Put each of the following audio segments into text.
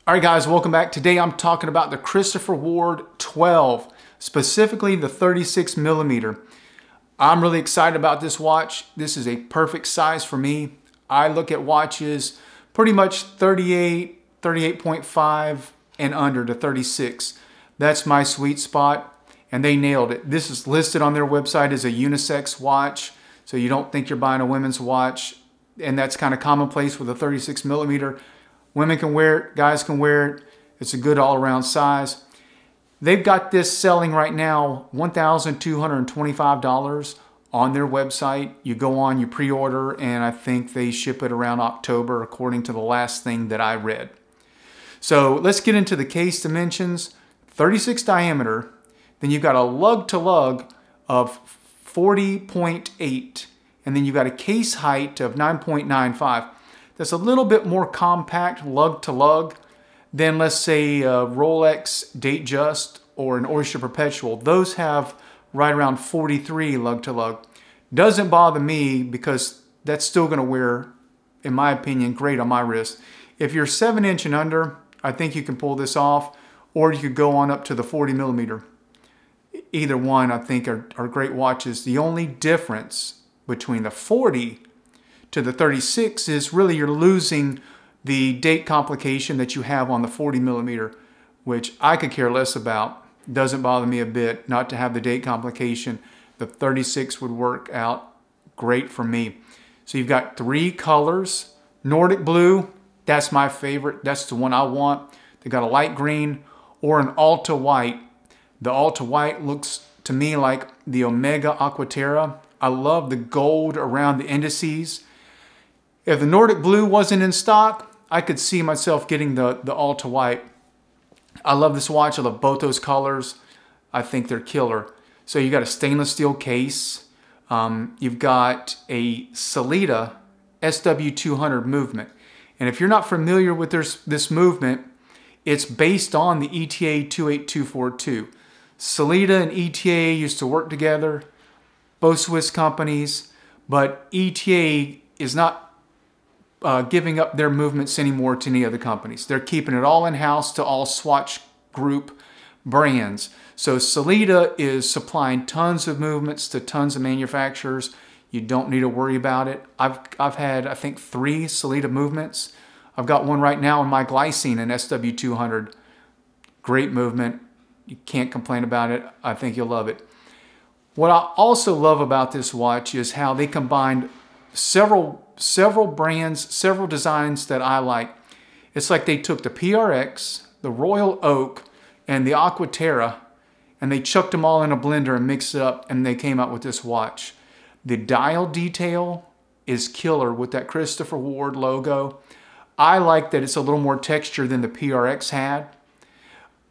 All right, guys, welcome back. Today I'm talking about the Christopher Ward 12, specifically the 36 millimeter. I'm really excited about this watch. This is a perfect size for me. I look at watches pretty much 38, 38.5 and under to 36. That's my sweet spot, and they nailed it. This is listed on their website as a unisex watch, so you don't think you're buying a women's watch, and that's kind of commonplace with a 36 millimeter. Women can wear it, guys can wear it. It's a good all-around size. They've got this selling right now $1,225 on their website. You go on, you pre-order, and I think they ship it around October according to the last thing that I read. So let's get into the case dimensions. 36 diameter, then you've got a lug-to-lug of 40.8, and then you've got a case height of 9.95. That's a little bit more compact lug to lug than, let's say, a Rolex Datejust or an Oyster Perpetual. Those have right around 43 lug to lug. Doesn't bother me because that's still going to wear, in my opinion, great on my wrist. If you're 7-inch and under, I think you can pull this off, or you could go on up to the 40 millimeter. Either one, I think, are great watches. The only difference between the 40 to the 36 is really you're losing the date complication that you have on the 40 millimeter, which I could care less about. Doesn't bother me a bit not to have the date complication. The 36 would work out great for me. So you've got 3 colors. Nordic blue, that's my favorite. That's the one I want. They got a light green or an Alta white. The Alta white looks to me like the Omega Aquaterra. I love the gold around the indices. If the Nordic blue wasn't in stock, I could see myself getting the Alta white. I love this watch. I love both those colors. I think they're killer. So you got a stainless steel case. You've got a Sellita SW200 movement. And if you're not familiar with this movement, it's based on the ETA 28242. Sellita and ETA used to work together, both Swiss companies, but ETA is not giving up their movements anymore to any other companies. They're keeping it all in-house to all Swatch Group brands. So Sellita is supplying tons of movements to tons of manufacturers. You don't need to worry about it. I've had, I think, 3 Sellita movements. I've got one right now in my Glycine, an SW200. Great movement. You can't complain about it. I think you'll love it. What I also love about this watch is how they combined several brands, several designs that I like. It's like they took the PRX, the Royal Oak, and the Aquaterra, and they chucked them all in a blender and mixed it up, and they came out with this watch. The dial detail is killer with that Christopher Ward logo. I like that it's a little more texture than the PRX had.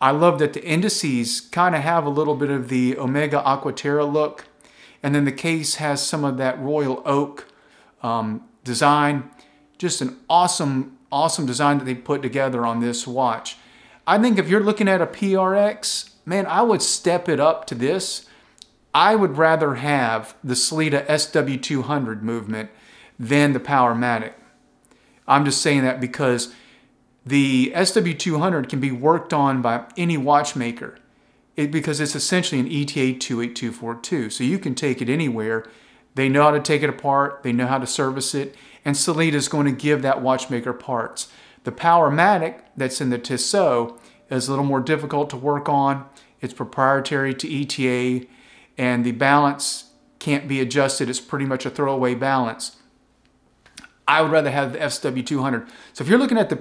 I love that the indices kind of have a little bit of the Omega Aquaterra look, and then the case has some of that Royal Oak design. Just an awesome design that they put together on this watch. I think if you're looking at a PRX, man, I would step it up to this. I would rather have the Sellita SW200 movement than the Powermatic. I'm just saying that because the SW200 can be worked on by any watchmaker because it's essentially an ETA 28242. So you can take it anywhere. They know how to take it apart. They know how to service it. And Sellita is going to give that watchmaker parts. The Powermatic that's in the Tissot is a little more difficult to work on. It's proprietary to ETA, and the balance can't be adjusted. It's pretty much a throwaway balance. I would rather have the SW200. So if you're looking at the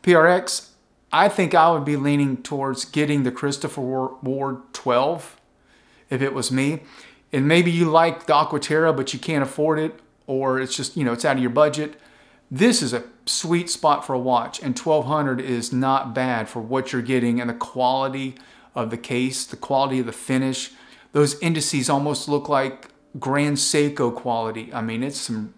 PRX, I think I would be leaning towards getting the Christopher Ward 12 if it was me. And maybe you like the Aquaterra, but you can't afford it, or it's just, it's out of your budget. This is a sweet spot for a watch, and 1200 is not bad for what you're getting and the quality of the case, the quality of the finish. Those indices almost look like Grand Seiko quality. I mean, it's some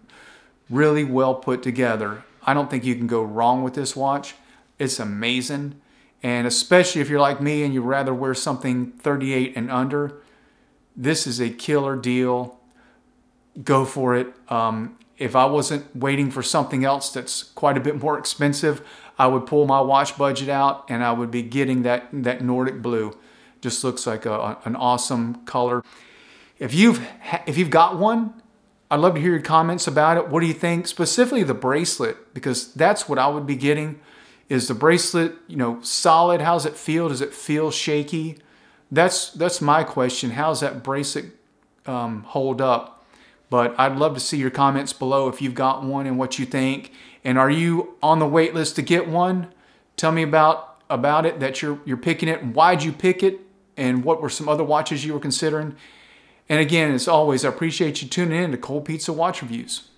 really well put together. I don't think you can go wrong with this watch. It's amazing, and especially if you're like me and you'd rather wear something 38 and under, this is a killer deal. Go for it. If I wasn't waiting for something else that's quite a bit more expensive, I would pull my watch budget out and I would be getting that Nordic blue. Just looks like an awesome color. If you've got one, I'd love to hear your comments about it. What do you think? Specifically the bracelet, because that's what I would be getting. Is the bracelet, you know, solid? How's it feel? Does it feel shaky? That's my question. How's that bracelet hold up? But I'd love to see your comments below if you've got one and what you think. And are you on the wait list to get one? Tell me about it, that you're picking it. Why'd you pick it? And what were some other watches you were considering? And again, as always, I appreciate you tuning in to Cold Pizza Watch Reviews.